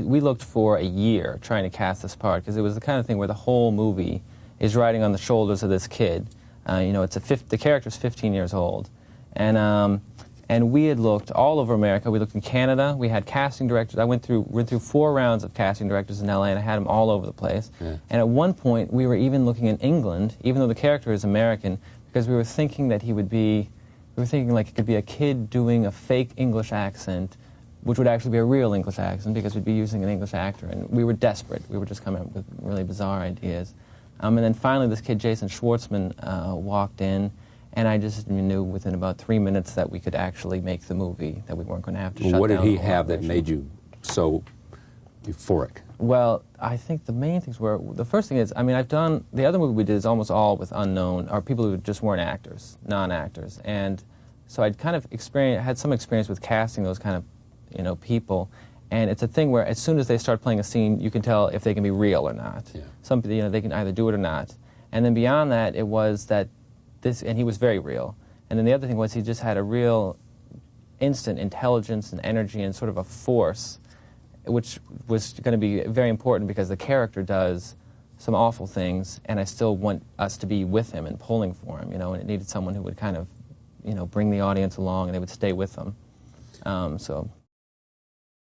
we looked for a year trying to cast this part, because it was the kind of thing where the whole movie is riding on the shoulders of this kid. You know, the character's 15 years old. And we had looked all over America. We looked in Canada. We had casting directors. I went through 4 rounds of casting directors in LA, and I had them all over the place. Yeah. And at one point, we were even looking in England, even though the character is American, because we were thinking that he would be, we were thinking like it could be a kid doing a fake English accent, which would actually be a real English accent, because we'd be using an English actor. And we were desperate. We were just coming up with really bizarre ideas. And then finally, this kid, Jason Schwartzman, walked in. And I just knew within about 3 minutes that we could actually make the movie, that we weren't going to have to shut down. What did he have that made you so euphoric? Well, I think the main things were, the first thing is, I mean, the other movie we did is almost all with unknown, or people who just weren't actors, non-actors. And so I'd kind of had some experience with casting those kind of, you know, people. And it's a thing where as soon as they start playing a scene, you can tell if they can be real or not. Yeah. Some, you know, they can either do it or not. And then beyond that, it was that and he was very real. And then the other thing was he just had a real instant intelligence and energy and sort of a force, which was going to be very important because the character does some awful things, and I still want us to be with him and pulling for him, you know, and it needed someone who would kind of, you know, bring the audience along and they would stay with them. So